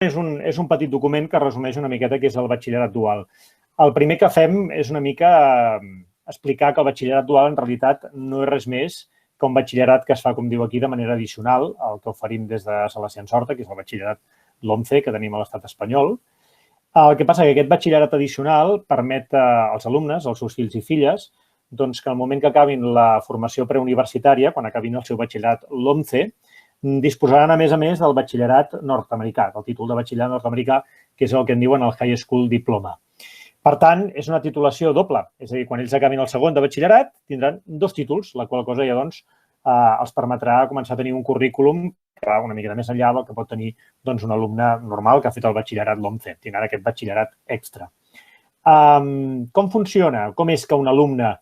és un petit document que resumeix una miqueta què és el batxillerat dual. El primer que fem és una mica explicar que el batxillerat dual en realitat no és res més que un batxillerat que es fa, com diu aquí, de manera addicional, el que oferim des de Salesians Horta, que és el batxillerat LOMCE, que tenim a l'estat espanyol. El que passa que aquest batxillerat addicional permet als alumnes, als seus fills i filles, doncs que al moment que acabin la formació preuniversitària, quan acabin el seu batxillerat LOMCE, disposaran, a més, del batxillerat nord-americà, del títol de batxillerat nord-americà, que és el que en diuen el High School Diploma. Per tant, és una titulació doble. És a dir, quan ells acabin el segon de batxillerat, tindran 2 títols, la qual cosa ja doncs, els permetrà començar a tenir un currículum que va una mica més enllà del que pot tenir doncs, un alumne normal que ha fet el batxillerat LOMCE. Tindran aquest batxillerat extra. Com funciona? Com és que un alumne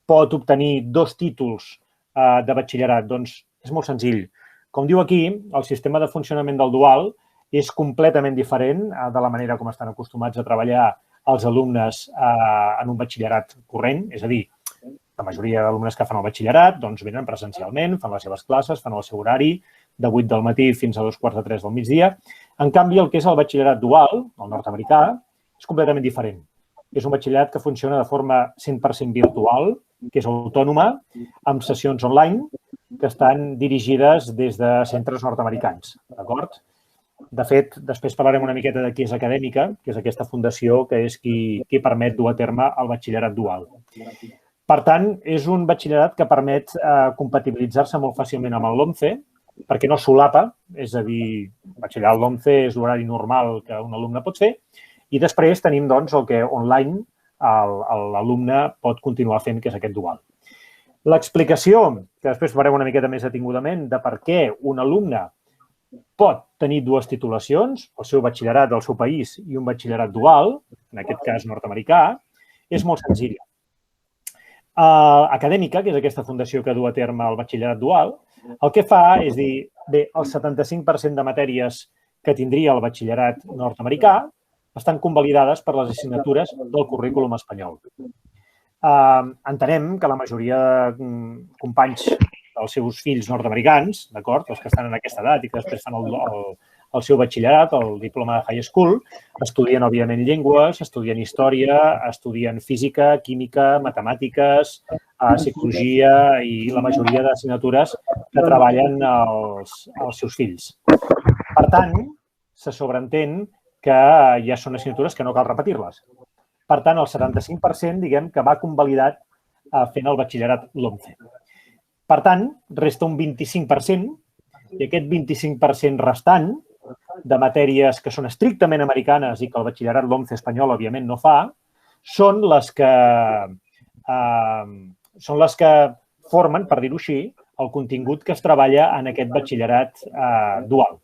pot obtenir 2 títols de batxillerat? Doncs és molt senzill. Com diu aquí, el sistema de funcionament del dual és completament diferent de la manera com estan acostumats a treballar els alumnes en un batxillerat corrent. És a dir, la majoria d'alumnes que fan el batxillerat doncs venen presencialment, fan les seves classes, fan el seu horari de 8 del matí fins a 2:45 del migdia. En canvi, el que és el batxillerat dual, el nord-americà, és completament diferent. És un batxillerat que funciona de forma 100% virtual, que és autònoma, amb sessions online, que estan dirigides des de centres nord-americans, d'acord? De fet, després parlarem una miqueta de què és Acadèmica, que és aquesta fundació que és qui permet dur a terme el batxillerat dual. Per tant, és un batxillerat que permet compatibilitzar-se molt fàcilment amb el LOMCE, perquè no solapa, és a dir, el batxillerat LOMCE és l'horari normal que un alumne pot fer, i després tenim doncs, el que online l'alumne pot continuar fent, que és aquest dual. L'explicació, que després farem una miqueta més detingudament, de per què un alumne pot tenir 2 titulacions, el seu batxillerat del seu país i un batxillerat dual, en aquest cas nord-americà, és molt senzilla. Acadèmica, que és aquesta fundació que du a terme el batxillerat dual, el que fa és dir, bé, el 75% de matèries que tindria el batxillerat nord-americà estan convalidades per les assignatures del currículum espanyol. Entenem que la majoria de companys dels seus fills nord-americans, d'acord, els que estan en aquesta edat i que després fan el seu batxillerat, el diploma de high school, estudien, òbviament, llengües, estudien història, estudien física, química, matemàtiques, psicologia i la majoria d'assignatures que treballen els seus fills. Per tant, se sobreentén que ja són assignatures que no cal repetir-les. Per tant, el 75%, diguem, que va convalidat fent el batxillerat LOMCE. Per tant, resta un 25%, i aquest 25% restant de matèries que són estrictament americanes i que el batxillerat LOMCE espanyol, òbviament, no fa, són les que formen, per dir-ho així, el contingut que es treballa en aquest batxillerat dual.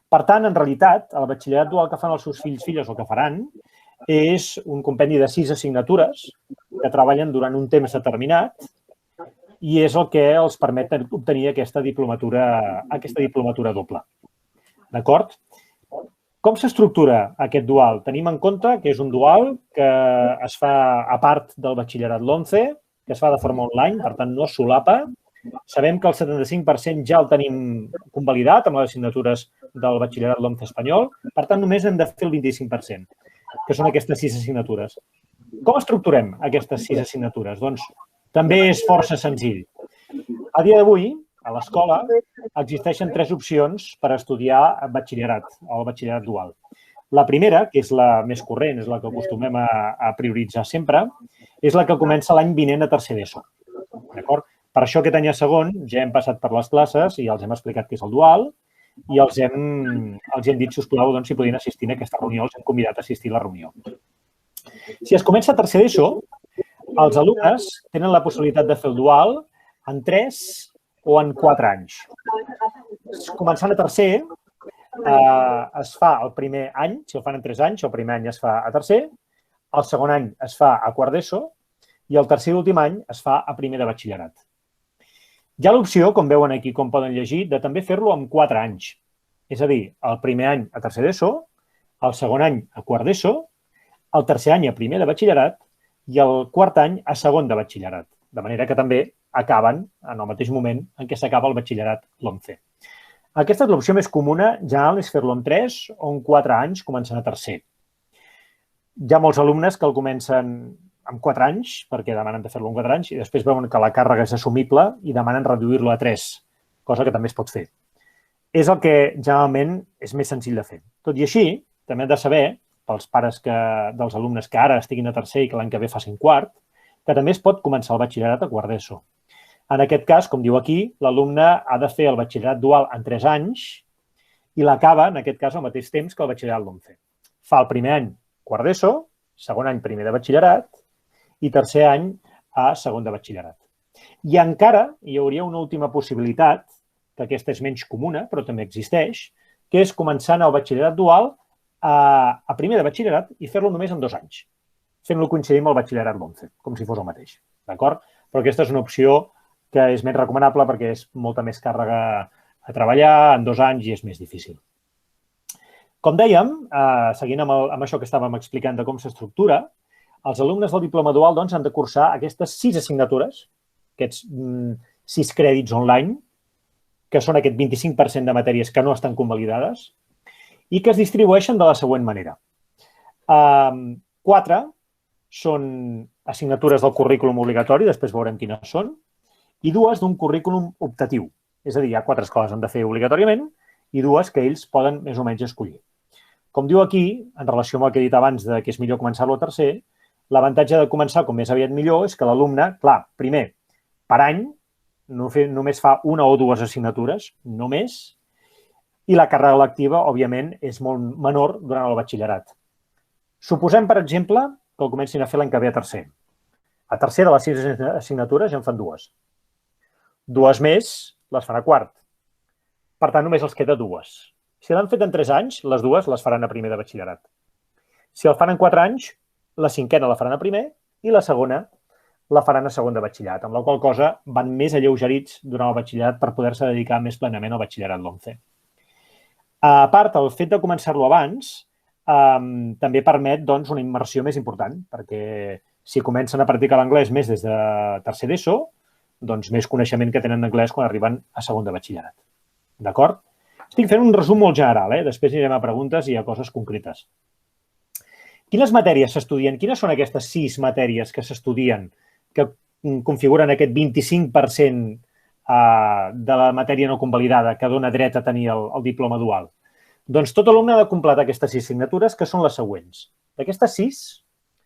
Per tant, en realitat, el batxillerat dual que fan els seus fills, filles, o que faran, és un compendi de 6 assignatures que treballen durant un temps determinat i és el que els permet obtenir aquesta diplomatura doble. D'acord? Com s'estructura aquest dual? Tenim en compte que és un dual que es fa a part del batxillerat LOMCE, que es fa de forma online, per tant no es solapa. Sabem que el 75% ja el tenim convalidat amb les assignatures del batxillerat LOMCE espanyol, per tant només hem de fer el 25%, que són aquestes 6 assignatures. Com estructurem aquestes 6 assignatures? Doncs també és força senzill. A dia d'avui, a l'escola, existeixen 3 opcions per estudiar batxillerat, o batxillerat dual. La primera, que és la més corrent, és la que acostumem a prioritzar sempre, és la que comença l'any vinent a tercer d'ESO. D'acord? Per això aquest any a segon ja hem passat per les classes i els hem explicat què és el dual i els hem dit, sisplau, si podien assistir a aquesta reunió, els hem convidat a assistir a la reunió. Si es comença a tercer d'ESO, els alumnes tenen la possibilitat de fer el dual en 3 o en 4 anys. Començant a tercer, es fa el primer any, si el fan en 3 anys, el primer any es fa a tercer, el segon any es fa a quart d'ESO i el tercer i últim any es fa a primer de batxillerat. Hi ha l'opció, com veuen aquí, com poden llegir, de també fer-lo en 4 anys. És a dir, el primer any a tercer d'ESO, el segon any a quart d'ESO, el tercer any a primer de batxillerat i el quart any a segon de batxillerat. De manera que també acaben en el mateix moment en què s'acaba el batxillerat LOMCE. Aquesta és l'opció més comuna, general, és fer-lo en 3 o en 4 anys, començant a tercer. Hi ha molts alumnes que el comencen en 4 anys, perquè demanen de fer-lo en 4 anys, i després veuen que la càrrega és assumible i demanen reduir-lo a 3, cosa que també es pot fer. És el que generalment és més senzill de fer. Tot i així, també hem de saber, pels pares dels alumnes que ara estiguin a tercer i que l'any que ve facin quart, que també es pot començar el batxillerat a quart d'ESO. En aquest cas, com diu aquí, l'alumne ha de fer el batxillerat dual en 3 anys i l'acaba, en aquest cas, al mateix temps que el batxillerat l'11. Fa el primer any quart d'ESO, segon any primer de batxillerat i tercer any a segon de batxillerat. I encara hi hauria una última possibilitat, que aquesta és menys comuna, però també existeix, que és començar el batxillerat dual a primer de batxillerat i fer-lo només en 2 anys, fent-lo coincidir amb el batxillerat l'11, com si fos el mateix. D'acord? Però aquesta és una opció que és més recomanable perquè és molta més càrrega a treballar en 2 anys i és més difícil. Com dèiem, seguint amb això que estàvem explicant de com s'estructura, els alumnes del diploma dual doncs, han de cursar aquestes 6 assignatures, aquests 6 crèdits online, que són aquest 25% de matèries que no estan convalidades i que es distribueixen de la següent manera. 4 són assignatures del currículum obligatori, després veurem quines són, i 2 d'un currículum optatiu. És a dir, hi ha 4 escoles que han de fer obligatòriament i 2 que ells poden més o menys escollir. Com diu aquí, en relació amb el que he dit abans de que és millor començar-lo a tercer, l'avantatge de començar com més aviat millor és que l'alumne, clar, primer, per any, només fa 1 o 2 assignatures, només, i la càrrega lectiva, òbviament, és molt menor durant el batxillerat. Suposem, per exemple, que el comencin a fer l'any que ve a tercer. A tercer de les 6 assignatures ja en fan 2. 2 més les fan a quart. Per tant, només els queda 2. Si l'han fet en 3 anys, les 2 les faran a primer de batxillerat. Si el fan en 4 anys, la 5a la faran a primer i la segona la faran a segon de batxillerat, amb la qual cosa van més alleugerits durant el batxillerat per poder-se dedicar més plenament al batxillerat l'11. A part, el fet de començar-lo abans també permet una immersió més important, perquè si comencen a practicar l'anglès més des de tercer d'ESO, doncs més coneixement que tenen d'anglès quan arriben a segon de batxillerat. D'acord? Estic fent un resum molt general, després anirem a preguntes i a coses concretes. Quines matèries s'estudien? Quines són aquestes 6 matèries que s'estudien que configuren aquest 25% de la matèria no convalidada que dona dret a tenir el diploma dual? Doncs tot alumne ha de completar aquestes 6 assignatures, que són les següents. D'aquestes 6,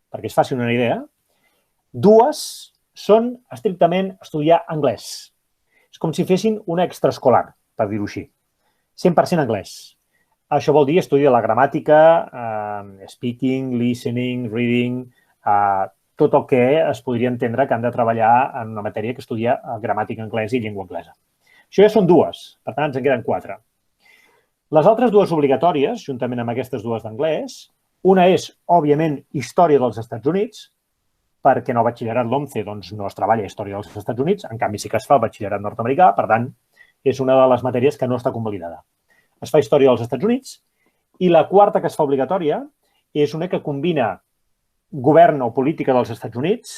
perquè es facin una idea, 2 són estrictament estudiar anglès. És com si fessin una extraescolar, per dir-ho així. 100% anglès. Això vol dir estudi de la gramàtica, speaking, listening, reading, tot el que es podria entendre que han de treballar en una matèria que estudia gramàtica anglesa i llengua anglesa. Això ja són 2, per tant ens en queden 4. Les altres 2 obligatòries, juntament amb aquestes 2 d'anglès, una és, òbviament, Història dels Estats Units, perquè en el batxillerat l'11 no es treballa Història dels Estats Units, en canvi sí que es fa el batxillerat nord-americà, per tant, és una de les matèries que no està convalidada. Es fa Història dels Estats Units i la quarta que es fa obligatòria és una que combina govern o política dels Estats Units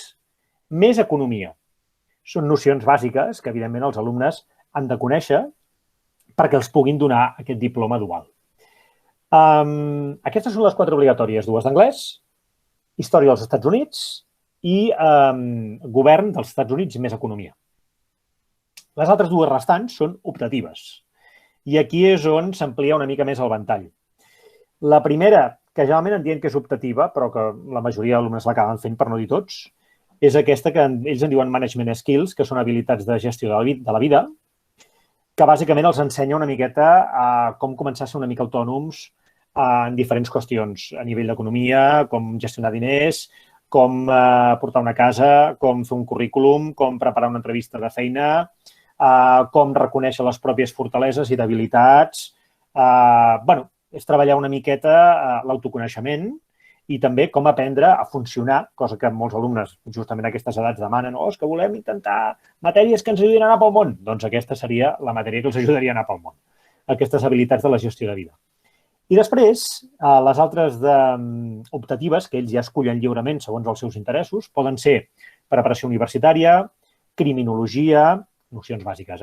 més economia. Són nocions bàsiques que, evidentment, els alumnes han de conèixer perquè els puguin donar aquest diploma dual. Aquestes són les 4 obligatòries, 2 d'anglès, Història dels Estats Units i govern dels Estats Units més economia. Les altres 2 restants són optatives. I aquí és on s'amplia una mica més el ventall. La primera, que generalment en diem que és optativa, però que la majoria d'alumnes l'acaben fent, per no dir tots, és aquesta que ells en diuen Management Skills, que són habilitats de gestió de la vida, que bàsicament els ensenya una miqueta a com començar a ser una mica autònoms en diferents qüestions, a nivell d'economia, com gestionar diners, com portar una casa, com fer un currículum, com preparar una entrevista de feina, com reconèixer les pròpies fortaleses i debilitats. És treballar una miqueta l'autoconeixement i també com aprendre a funcionar, cosa que molts alumnes justament a aquestes edats demanen, és que volem intentar matèries que ens ajudin a anar pel món. Doncs aquesta seria la matèria que els ajudaria a anar pel món, aquestes habilitats de la gestió de vida. I després, les altres optatives, que ells ja escullen lliurement segons els seus interessos, poden ser preparació universitària, criminologia, nocions bàsiques,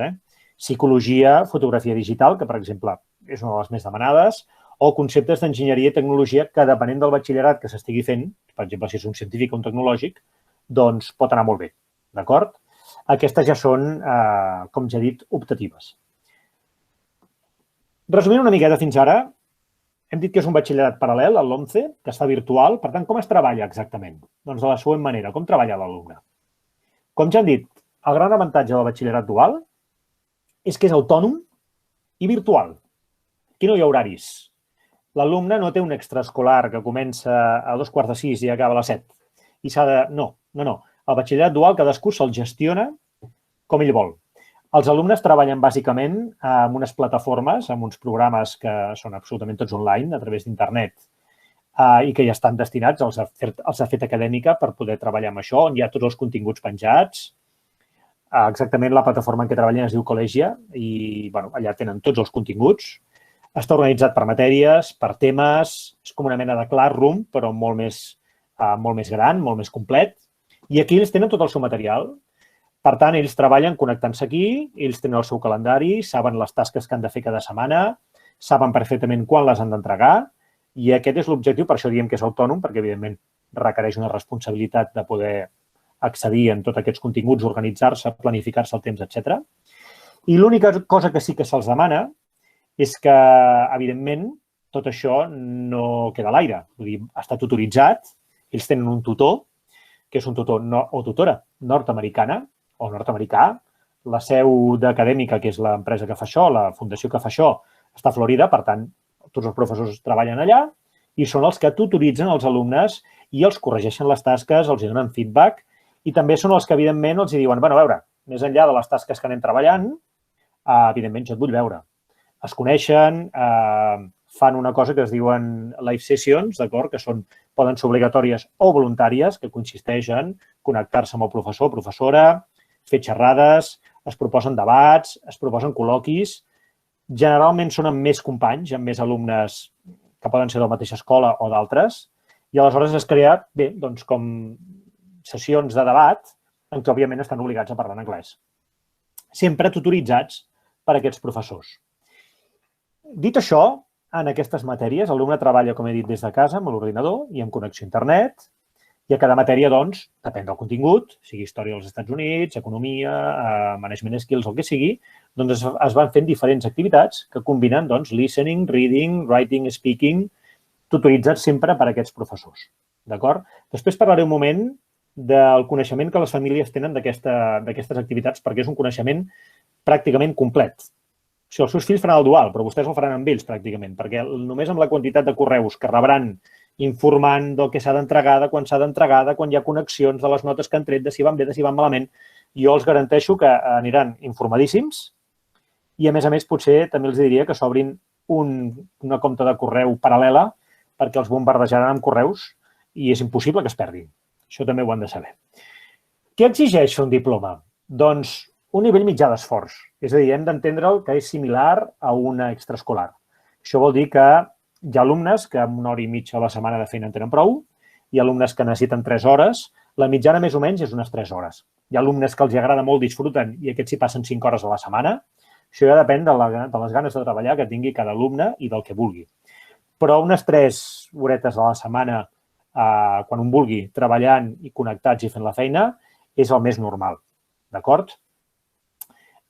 Psicologia, fotografia digital, que per exemple és una de les més demanades, o conceptes d'enginyeria i tecnologia que depenent del batxillerat que s'estigui fent, per exemple, si és un científic o un tecnològic, doncs pot anar molt bé, d'acord? Aquestes ja són, com ja he dit, optatives. Resumint una miqueta fins ara, hem dit que és un batxillerat paral·lel, el LOMCE, que es fa virtual. Per tant, com es treballa exactament? Doncs de la següent manera. Com treballa l'alumne? Com ja hem dit, el gran avantatge del batxillerat dual és que és autònom i virtual. Aquí no hi ha horaris. L'alumne no té un extraescolar que comença a 5:15 i acaba a les 7. I s'ha de... No. El batxillerat dual cadascú se'l gestiona com ell vol. Els alumnes treballen bàsicament amb unes plataformes, amb uns programes que són absolutament tots online, a través d'internet, i que ja estan destinats als ha fet acadèmica per poder treballar amb això, on hi ha tots els continguts penjats. Exactament la plataforma en què treballen es diu Col·legia i allà tenen tots els continguts. Està organitzat per matèries, per temes, és com una mena de Classroom, però molt més gran, molt més complet. I aquí ells tenen tot el seu material. Per tant, ells treballen connectant-se aquí, ells tenen el seu calendari, saben les tasques que han de fer cada setmana, saben perfectament quan les han d'entregar i aquest és l'objectiu, per això diem que és autònom, perquè evidentment requereix una responsabilitat de poder accedir en tots aquests continguts, organitzar-se, planificar-se el temps, etc. I l'única cosa que sí que se'ls demana és que, evidentment, tot això no queda a l'aire. Vull dir, està tutoritzat, ells tenen un tutor, que és un tutor o tutora nord-americana o nord-americà. La seu d'acadèmica, que és l'empresa que fa això, la fundació que fa això, està a Florida, per tant, tots els professors treballen allà i són els que tutoritzen els alumnes i els corregeixen les tasques, els donen feedback i també són els que, evidentment, els diuen, a veure, més enllà de les tasques que anem treballant, evidentment, jo et vull veure. Es coneixen, fan una cosa que es diuen live sessions, d'acord, que poden ser obligatòries o voluntàries, que consisteix en connectar-se amb el professor o professora, fer xerrades, es proposen debats, es proposen col·loquis. Generalment són amb més companys, amb més alumnes que poden ser de la mateixa escola o d'altres, i aleshores es crea, bé, doncs com sessions de debat en què, òbviament, estan obligats a parlar en anglès. Sempre tutoritzats per aquests professors. Dit això, en aquestes matèries, l'alumne treballa, com he dit, des de casa, amb l'ordinador i amb connexió a internet, i a cada matèria, doncs, depèn del contingut, sigui història dels Estats Units, economia, management skills, el que sigui, doncs es van fent diferents activitats que combinen, doncs, listening, reading, writing, speaking, tutoritzats sempre per a aquests professors. D'acord? Després parlaré un moment del coneixement que les famílies tenen d'aquestes activitats, perquè és un coneixement pràcticament complet. O sigui, els seus fills faran el dual, però vostès el faran amb ells, pràcticament, perquè només amb la quantitat de correus que rebran informant del que s'ha d'entregar, de quan s'ha d'entregar, de quan hi ha connexions, de les notes que han tret, de si van bé, de si van malament, jo els garanteixo que aniran informadíssims i, a més, potser també els diria que s'obrin una compte de correu paral·lela perquè els bombardejaran amb correus i és impossible que es perdin. Això també ho han de saber. Què exigeix fer un diploma? Doncs un nivell mitjà d'esforç. És a dir, hem d'entendre'l que és similar a una extraescolar. Això vol dir que hi ha alumnes que amb 1 hora i mitja a la setmana de feina en tenen prou, hi ha alumnes que necessiten 3 hores, la mitjana més o menys és unes 3 hores. Hi ha alumnes que els agrada molt, disfruten i aquests s'hi passen 5 hores a la setmana. Això ja depèn de les ganes de treballar que tingui cada alumne i del que vulgui. Però unes 3 horetes a la setmana, quan un vulgui, treballant i connectats i fent la feina, és el més normal. D'acord?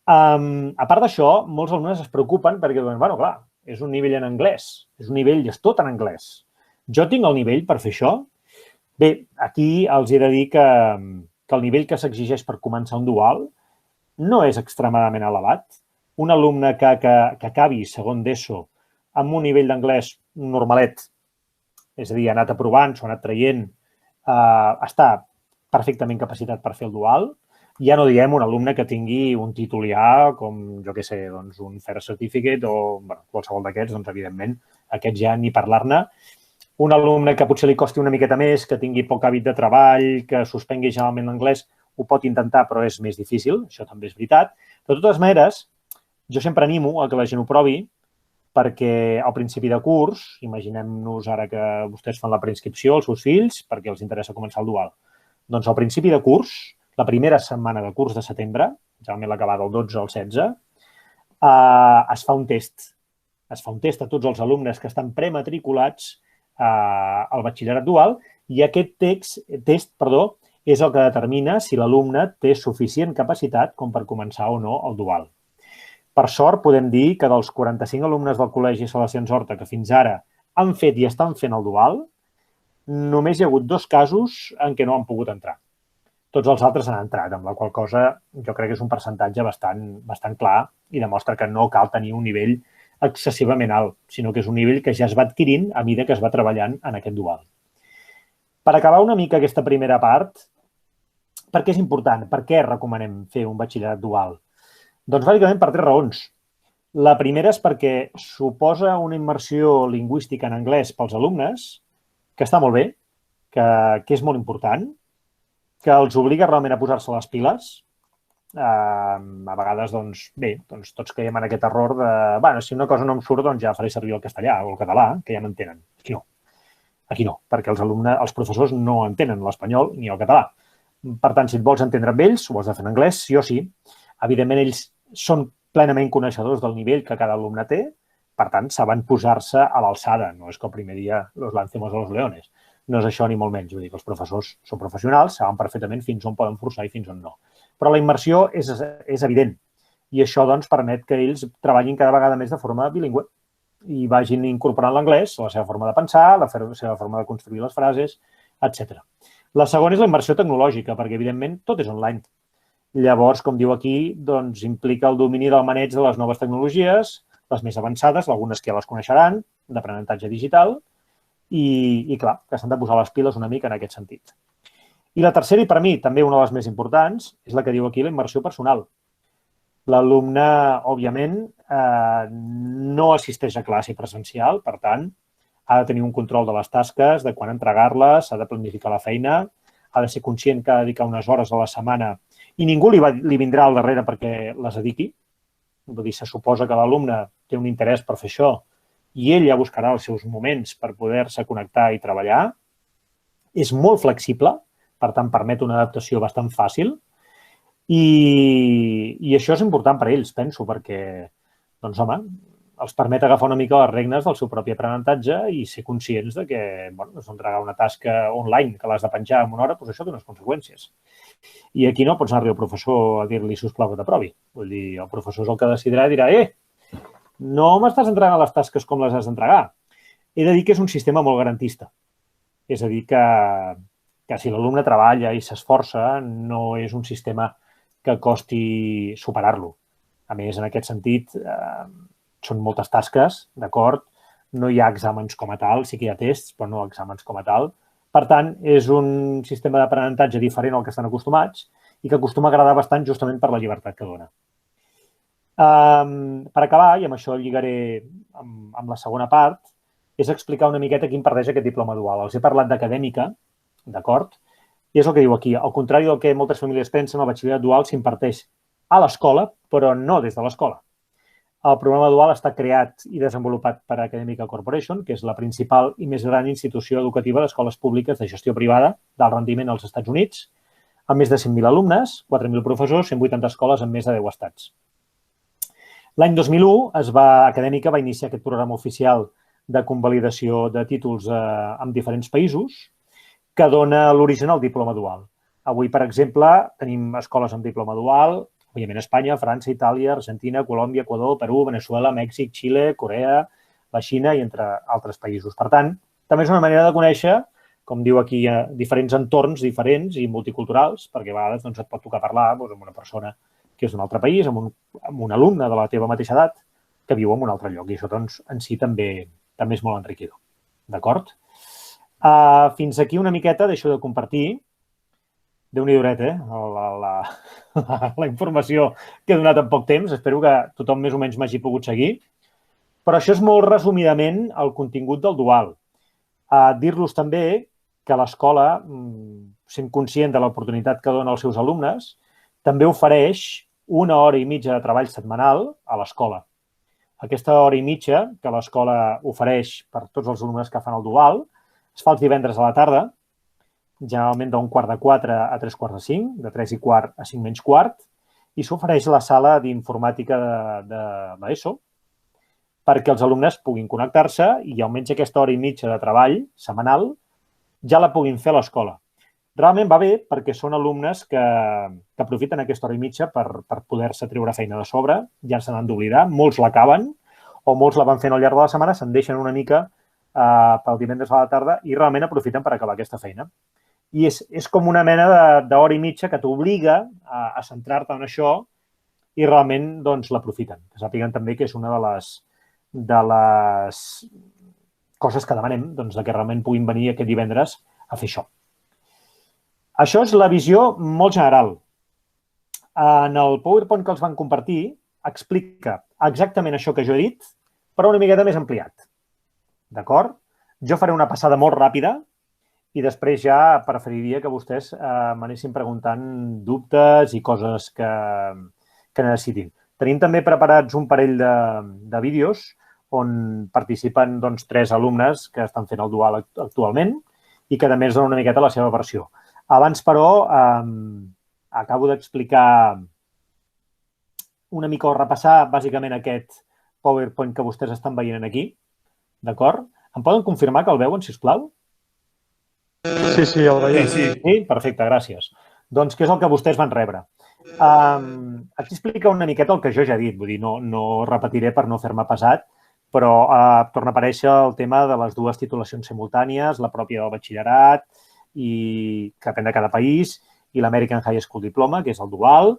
A part d'això, molts alumnes es preocupen perquè diuen, clar, és un nivell en anglès, és un nivell és tot en anglès. Jo tinc el nivell per fer això? Bé, aquí els he de dir que el nivell que s'exigeix per començar un dual no és extremadament elevat. Un alumne que acabi segon d'ESO amb un nivell d'anglès normalet, és a dir, ha anat aprovant, s'ho ha anat traient, està perfectament capacitat per fer el dual. Ja no diem un alumne que tingui un títol ja, com, jo què sé, doncs un FAIR Certificate o qualsevol d'aquests, doncs, evidentment, aquests ja ni parlar-ne. Un alumne que potser li costi una miqueta més, que tingui poc hàbit de treball, que suspengui generalment l'anglès, ho pot intentar, però és més difícil, això també és veritat. De totes maneres, jo sempre animo a que la gent ho provi, perquè al principi de curs, imaginem-nos ara que vostès fan la preinscripció als seus fills, perquè els interessa començar el dual. Doncs al principi de curs, la primera setmana de curs de setembre, generalment l'acabada del 12 o el 16, es fa un test. Es fa un test a tots els alumnes que estan prematriculats al batxillerat dual i aquest test és el que determina si l'alumne té suficient capacitat com per començar o no el dual. Per sort, podem dir que dels 45 alumnes del Col·legi Salesians Horta que fins ara han fet i estan fent el dual, només hi ha hagut 2 casos en què no han pogut entrar. Tots els altres han entrat, amb la qual cosa jo crec que és un percentatge bastant clar i demostra que no cal tenir un nivell excessivament alt, sinó que és un nivell que ja es va adquirint a mesura que es va treballant en aquest dual. Per acabar una mica aquesta primera part, per què és important? Per què recomanem fer un batxillerat dual? Doncs bàsicament per 3 raons. La primera és perquè suposa una immersió lingüística en anglès pels alumnes, que està molt bé, que és molt important, que els obliga realment a posar-se les piles. A vegades, doncs, bé, tots caiem en aquest error de, bueno, si una cosa no em surt, doncs ja faré servir el castellà o el català, que ja m'entenen. Aquí no. Aquí no, perquè els professors no entenen l'espanyol ni el català. Per tant, si et vols entendre amb ells, ho has de fer en anglès, sí o sí. Evidentment, ells són plenament coneixedors del nivell que cada alumne té, per tant, saben posar-se a l'alçada. No és que el primer dia los lancemos a los leones. No és això ni molt menys. Vull dir que els professors són professionals, saben perfectament fins on poden forçar i fins on no. Però la immersió és evident i això doncs, permet que ells treballin cada vegada més de forma bilingüe i vagin incorporant l'anglès, la seva forma de pensar, la seva forma de construir les frases, etc. La segona és la immersió tecnològica, perquè, evidentment, tot és online. Llavors, com diu aquí, doncs, implica el domini del maneig de les noves tecnologies, les més avançades, algunes que ja les coneixeran, d'aprenentatge digital, i clar, que s'han de posar les piles una mica en aquest sentit. I la tercera, i per mi també una de les més importants, és la que diu aquí la immersió personal. L'alumne, òbviament, no assisteix a classe presencial, per tant, ha de tenir un control de les tasques, de quan entregar-les, ha de planificar la feina, ha de ser conscient que ha de dedicar unes hores a la setmana i ningú li vindrà al darrere perquè les dediqui. Vull dir, se suposa que l'alumne té un interès per fer això i ell ja buscarà els seus moments per poder-se connectar i treballar. És molt flexible, per tant, permet una adaptació bastant fàcil i això és important per a ells, penso, perquè, doncs, home, els permet agafar una mica les regnes del seu propi aprenentatge i ser conscients de que, bueno, entregar una tasca online que l'has de penjar en una hora, doncs això té unes conseqüències. I aquí no pots anar-li al professor a dir-li, sisplau, que t'aprovi. Vull dir, el professor és el que decidirà i dirà, no m'estàs entregant les tasques com les has d'entregar. He de dir que és un sistema molt garantista. És a dir, que si l'alumne treballa i s'esforça, no és un sistema que costi superar-lo. A més, en aquest sentit, són moltes tasques, d'acord? No hi ha exàmens com a tal, sí que hi ha tests, però no exàmens com a tal. Per tant, és un sistema d'aprenentatge diferent al que estan acostumats i que acostuma a agradar bastant justament per la llibertat que dona. Per acabar, i amb això lligaré amb la segona part, és explicar una miqueta qui imparteix aquest diploma dual. Els he parlat d'acadèmica, d'acord? I és el que diu aquí. Al contrari del que moltes famílies pensen, el batxillerat dual s'imparteix a l'escola, però no des de l'escola. El programa dual està creat i desenvolupat per Acadèmica Corporation, que és la principal i més gran institució educativa d'escoles públiques de gestió privada d'alt rendiment als Estats Units, amb més de 100.000 alumnes, 4.000 professors, 180 escoles en més de 10 estats. L'any 2001, Acadèmica va iniciar aquest programa oficial de convalidació de títols en diferents països que dona l'origen al diploma dual. Avui, per exemple, tenim escoles amb diploma dual, òbviament Espanya, França, Itàlia, Argentina, Colòmbia, Equador, Perú, Veneçuela, Mèxic, Xile, Corea, la Xina i entre altres països. Per tant, també és una manera de conèixer, com diu aquí, diferents entorns diferents i multiculturals, perquè a vegades et pot tocar parlar amb una persona que és d'un altre país, amb un alumne de la teva mateixa edat que viu en un altre lloc. I això, doncs, en si també és molt enriquidor. D'acord? Fins aquí una miqueta deixo de compartir. Déu-n'hi-do, la informació que he donat en poc temps. Espero que tothom més o menys m'hagi pogut seguir. Però això és molt resumidament el contingut del dual. Dir-los també que l'escola, sent conscient de l'oportunitat que dona als seus alumnes, també ofereix 1 hora i mitja de treball setmanal a l'escola. Aquesta hora i mitja que l'escola ofereix per tots els alumnes que fan el dual es fa els divendres a la tarda, generalment d'1:15 a 3:45, de 3:15 a 5:15, i s'ofereix la sala d'informàtica de l'ESO perquè els alumnes puguin connectar-se i almenys aquesta hora i mitja de treball setmanal ja la puguin fer a l'escola. Realment va bé perquè són alumnes que aprofiten aquesta hora i mitja per poder-se treure feina de sobre, ja se n'han d'oblidar, molts l'acaben o molts la van fent al llarg de la setmana, se'n deixen una mica pel divendres a la tarda i realment aprofiten per acabar aquesta feina. I és com una mena d'hora i mitja que t'obliga a centrar-te en això i realment doncs, l'aprofiten. Que sàpiguen també que és una de les coses que demanem, doncs, que realment puguin venir aquest divendres a fer això. Això és la visió molt general. En el PowerPoint que els van compartir explica exactament això que jo he dit, però una miqueta més ampliat. D'acord? Jo faré una passada molt ràpida i després ja preferiria que vostès m'anessin preguntant dubtes i coses que necessitin. Tenim també preparats un parell de vídeos on participen 3 alumnes que estan fent el dual actualment i que a més donen una miqueta la seva versió. Abans, però, acabo d'explicar una mica o repassar bàsicament aquest PowerPoint que vostès estan veient aquí. D'acord? Em poden confirmar que el veuen, sisplau? Sí, el veiem. Sí? Perfecte, gràcies. Doncs què és el que vostès van rebre? Aquí explica una miqueta el que jo ja he dit, vull dir, no repetiré per no fer-me pesat, però torna a aparèixer el tema de les dues titulacions simultànies, la pròpia del batxillerat, i que depèn de cada país, i l'American High School Diploma, que és el dual.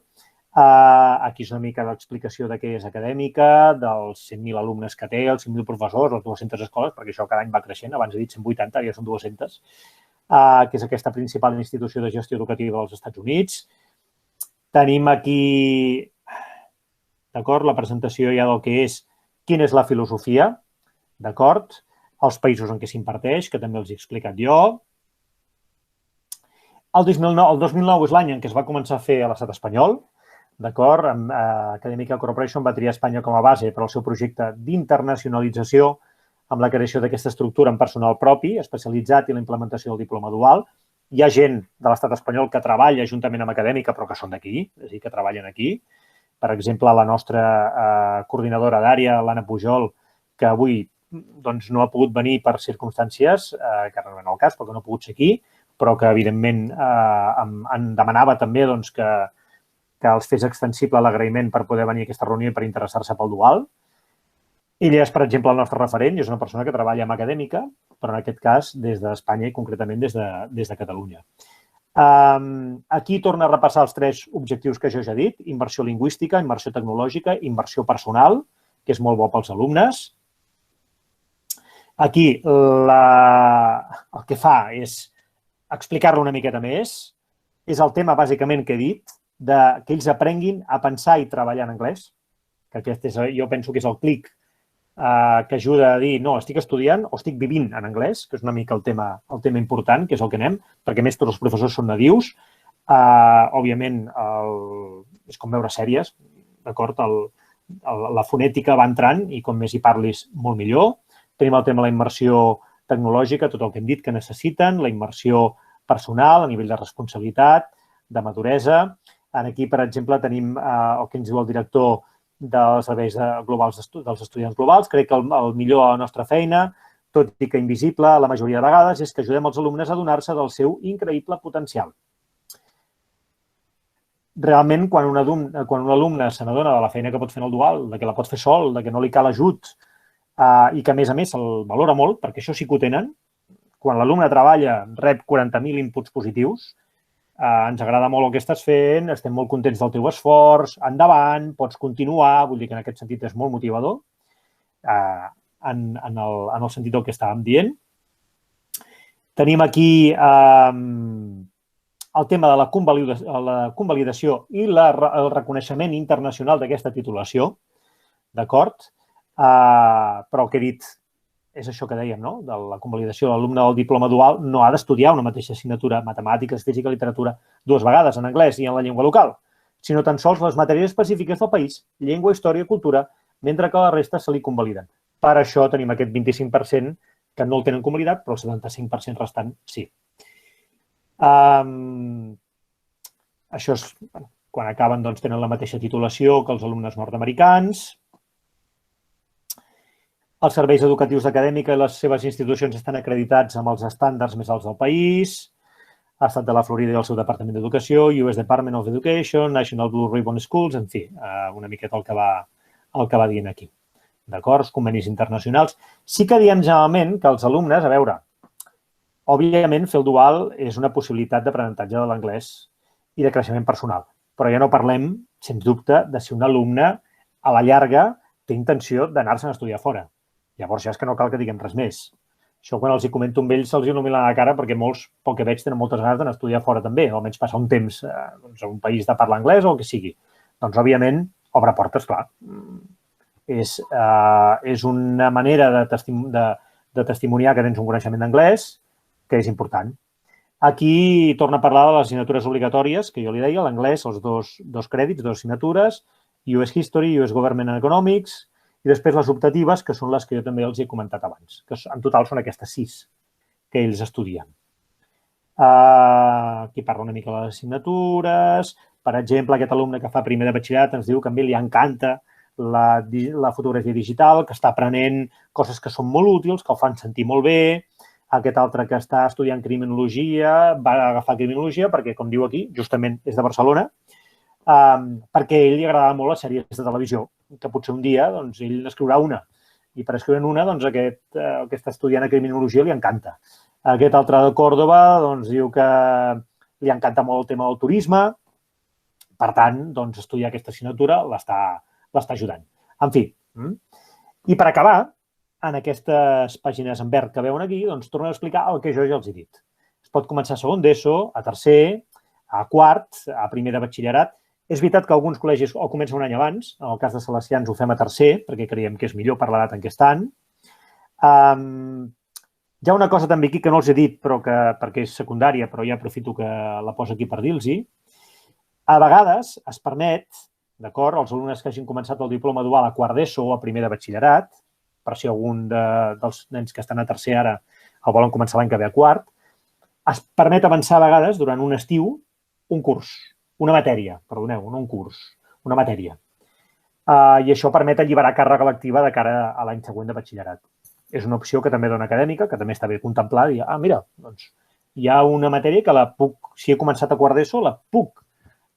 Aquí és una mica l'explicació de què és acadèmica, dels 100.000 alumnes que té, els 5.000 professors, les 200 escoles, perquè això cada any va creixent, abans he dit 180, ja són 200, que és aquesta principal institució de gestió educativa dels Estats Units. Tenim aquí, d'acord, la presentació ja del que és quina és la filosofia, d'acord, els països en què s'imparteix, que també els he explicat jo. El 2009 és l'any en què es va començar a fer a l'estat espanyol, d'acord? Academica Corporation va triar Espanya com a base per al seu projecte d'internacionalització amb la creació d'aquesta estructura en personal propi, especialitzat i la implementació del diploma dual. Hi ha gent de l'estat espanyol que treballa juntament amb Acadèmica, però que són d'aquí, és a dir, que treballen aquí. Per exemple, la nostra coordinadora d'àrea, l'Anna Pujol, que avui no ha pogut venir per circumstàncies, que no és el cas, perquè no ha pogut ser aquí, però que, evidentment, em demanava també que els fes extensible l'agraïment per poder venir a aquesta reunió i per interessar-se pel dual. Ella és, per exemple, el nostre referent i és una persona que treballa amb Acadèmica, però en aquest cas des d'Espanya i concretament des de Catalunya. Aquí torna a repassar els 3 objectius que jo ja he dit, immersió lingüística, immersió tecnològica, immersió personal, que és molt bo pels alumnes. Aquí el que fa és explicar-lo una miqueta més. És el tema, bàsicament, que he dit, que ells aprenguin a pensar i treballar en anglès, que aquest jo penso que és el clic que ajuda a dir, no, estic estudiant o estic vivint en anglès, que és una mica el tema important, que és el que anem, perquè a més tots els professors són nadius. Òbviament, és com veure sèries, d'acord? La fonètica va entrant i com més hi parlis, molt millor. Tenim el tema de la immersió tecnològica, tot el que hem dit que necessiten, la immersió personal a nivell de responsabilitat, de maduresa. Aquí, per exemple, tenim el que ens diu el director dels serveis globals dels estudiants globals. Crec que el millor a la nostra feina, tot i que invisible la majoria de vegades, és que ajudem els alumnes a adonar-se del seu increïble potencial. Realment, quan un alumne se n'adona de la feina que pot fer en el dual, de que la pot fer sol, de que no li cal ajut i que, a més, se'l valora molt, perquè això sí que ho tenen, quan l'alumne treballa, rep 40.000 inputs positius, ens agrada molt el que estàs fent, estem molt contents del teu esforç, endavant, pots continuar, vull dir que en aquest sentit és molt motivador, en el sentit del que estàvem dient. Tenim aquí el tema de la convalidació i el reconeixement internacional d'aquesta titulació, d'acord? Però el que he dit és això que dèiem, no? De la convalidació de l'alumne del diploma dual no ha d'estudiar una mateixa assignatura, matemàtiques, física, literatura, 2 vegades en anglès i en la llengua local, sinó tan sols les matèries específiques del país, llengua, història i cultura, mentre que la resta se li convaliden. Per això tenim aquest 25% que no el tenen convalidat, però el 75% restant sí. Això és quan acaben doncs, tenen la mateixa titulació que els alumnes nord-americans. Els serveis educatius d'acadèmica i les seves institucions estan acreditats amb els estàndards més alts del país. Estat de la Florida i el seu Departament d'Educació, US Department of Education, National Blue Ribbon Schools, en fi, una miqueta el que va dient aquí. D'acord? Els convenis internacionals. Sí que diem generalment que els alumnes, a veure, òbviament fer el dual és una possibilitat d'aprenentatge de l'anglès i de creixement personal, però ja no parlem, sens dubte, de si un alumne a la llarga té intenció d'anar-se'n a estudiar fora. Llavors ja és que no cal que diguem res més. Això quan els hi comento amb ells se'ls il·lumina la cara perquè molts, pel que veig, tenen moltes ganes d'anar a estudiar fora també, o almenys passar un temps doncs, a un país de parla anglès o el que sigui. Doncs, òbviament, obre portes, clar. És una manera de testimoniar que tens un coneixement d'anglès que és important. Aquí torna a parlar de les assignatures obligatòries, que jo li deia, l'anglès, els dos crèdits, dues assignatures, US History, US Government and Economics, i després les optatives, que són les que jo també els he comentat abans, que en total són aquestes 6 que ells estudien. Aquí parla una mica de les assignatures. Per exemple, aquest alumne que fa primer de batxillerat ens diu que a mi li encanta la fotografia digital, que està aprenent coses que són molt útils, que el fan sentir molt bé. Aquest altre que està estudiant criminologia va agafar criminologia perquè, com diu aquí, justament és de Barcelona, perquè a ell li agradava molt les sèries de televisió, que potser un dia doncs, ell n'escriurà una. I per escriure una, doncs, el que està estudiant a criminologia li encanta. Aquest altre de Còrdova doncs, diu que li encanta molt el tema del turisme. Per tant, doncs, estudiar aquesta assignatura l'està ajudant. En fi, i per acabar, en aquestes pàgines en verd que veuen aquí, doncs, torno a explicar el que jo ja els he dit. Es pot començar a segon d'ESO, a tercer, a quart, a primer de batxillerat. És veritat que alguns col·legis o comencen un any abans, en el cas de Salesians ho fem a tercer, perquè creiem que és millor per l'edat en què estan. Hi ha una cosa també aquí que no els he dit, però perquè és secundària, però ja aprofito que la poso aquí per dir-los-hi. A vegades es permet, d'acord, als alumnes que hagin començat el diploma dual a quart d'ESO o a primer de batxillerat, per si algun dels nens que estan a tercer ara el volen començar l'any que ve a quart, es permet avançar a vegades durant un estiu un curs. Una matèria, perdoneu, no un curs, una matèria. I això permet alliberar càrrega lectiva de cara a l'any següent de batxillerat. És una opció que també dona acadèmica, que també està bé contemplar. I, mira, doncs, hi ha una matèria que la puc, si he començat a quart d'ESO, la puc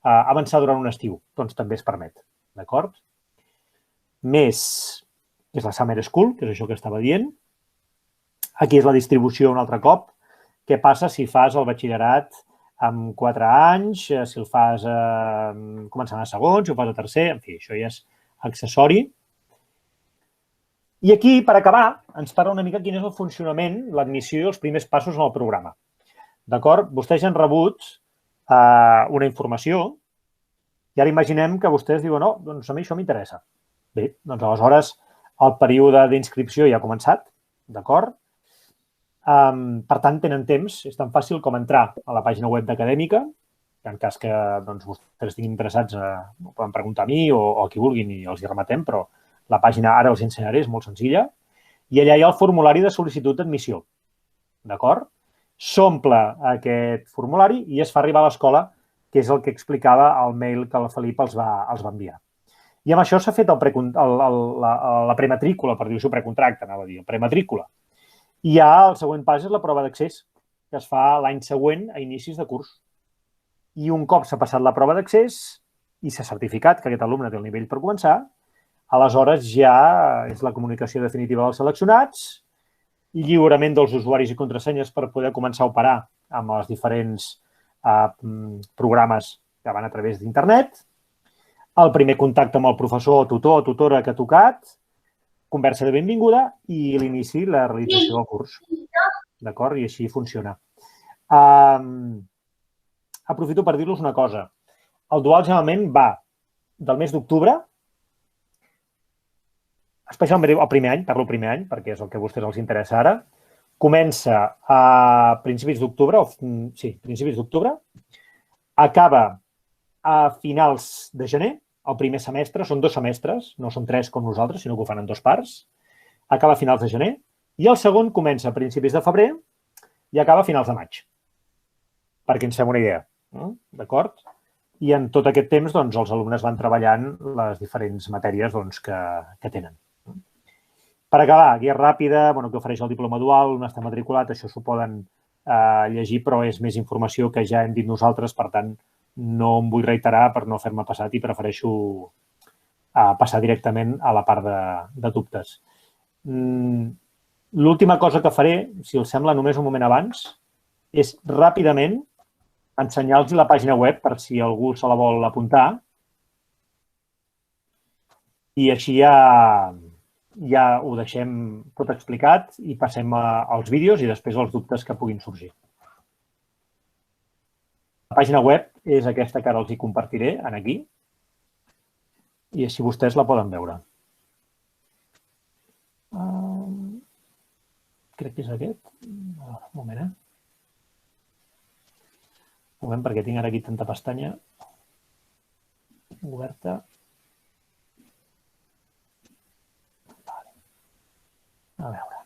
avançar durant un estiu. Doncs també es permet, d'acord? Més és la Summer School, que és això que estava dient. Aquí és la distribució un altre cop. Què passa si fas el batxillerat amb 4 anys, si el fas començant a segon, si ho fas a tercer, en fi, això ja és accessori. I aquí, per acabar, ens parla una mica quin és el funcionament, l'admissió i els primers passos en el programa. D'acord? Vostès ja han rebut una informació i ara imaginem que vostès diuen, no, doncs a mi això m'interessa. Bé, doncs aleshores el període d'inscripció ja ha començat, d'acord? Per tant, tenen temps, és tan fàcil com entrar a la pàgina web d'Acadèmica, en cas que doncs, vostès estiguin interessats, ho poden preguntar a mi o a qui vulguin i els hi rematem, però la pàgina ara els ensenyaré, és molt senzilla, i allà hi ha el formulari de sol·licitud d'admissió, d'acord? S'omple aquest formulari i es fa arribar a l'escola, que és el que explicava el mail que el Felip els va enviar. I amb això s'ha fet la prematrícula, per dir-ho, precontracte, anava a dir, prematrícula. I ja el següent pas és la prova d'accés, que es fa l'any següent a inicis de curs. I un cop s'ha passat la prova d'accés i s'ha certificat que aquest alumne té el nivell per començar, aleshores ja és la comunicació definitiva dels seleccionats, lliurament dels usuaris i contrasenyes per poder començar a operar amb els diferents programes que van a través d'internet, el primer contacte amb el professor o tutor o tutora que ha tocat, conversa de benvinguda i l'inici, la realització del curs. D'acord? I així funciona. Aprofito per dir-los una cosa. El dual generalment va del mes d'octubre, especialment el primer any, parlo primer any, perquè és el que a vostès els interessa ara, comença a principis d'octubre, principis d'octubre, acaba a finals de gener, el primer semestre, són 2 semestres, no són 3 com nosaltres, sinó que ho fan en 2 parts, acaba a finals de gener, i el segon comença a principis de febrer i acaba a finals de maig, perquè ens fem una idea, d'acord? i en tot aquest temps els alumnes van treballant les diferents matèries que tenen. Per acabar, guia ràpida, que ofereix el diploma dual, on està matriculat, això s'ho poden llegir, però és més informació que ja hem dit nosaltres, per tant, no em vull reiterar per no fer-me passat i prefereixo passar directament a la part de dubtes. L'última cosa que faré, si us sembla, només un moment abans, és ràpidament ensenyar-los la pàgina web per si algú se la vol apuntar i així ja ho deixem tot explicat i passem als vídeos i després als dubtes que puguin sorgir. La pàgina web és aquesta que ara els hi compartiré aquí i així vostès la poden veure. Crec que és aquest. Un moment, Un moment, perquè tinc ara aquí tanta pestanya oberta. A veure.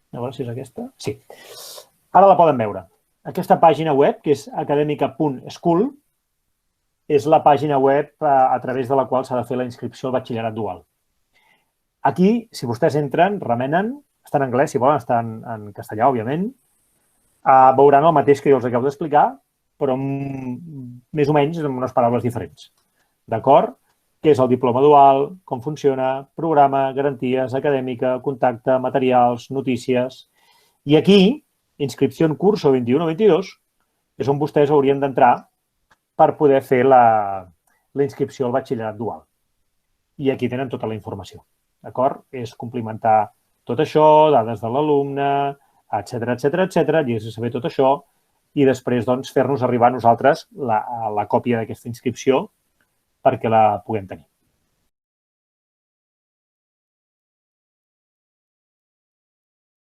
A veure si és aquesta. Sí. Ara la poden veure. Aquesta pàgina web, que és academica.school, és la pàgina web a través de la qual s'ha de fer la inscripció al batxillerat dual. Aquí, si vostès entren, remenen, està en anglès, si volen, està en castellà, òbviament, veuran el mateix que jo els acabo d'explicar, però més o menys amb unes paraules diferents. D'acord? Què és el diploma dual, com funciona, programa, garanties, acadèmica, contacte, materials, notícies. I aquí, inscripció en curso 21-22, és on vostès haurien d'entrar per poder fer la inscripció al batxillerat dual. I aquí tenen tota la informació. D'acord? És complementar tot això, dades de l'alumne, etcètera, i és saber tot això i després fer-nos arribar a nosaltres la còpia d'aquesta inscripció perquè la puguem tenir.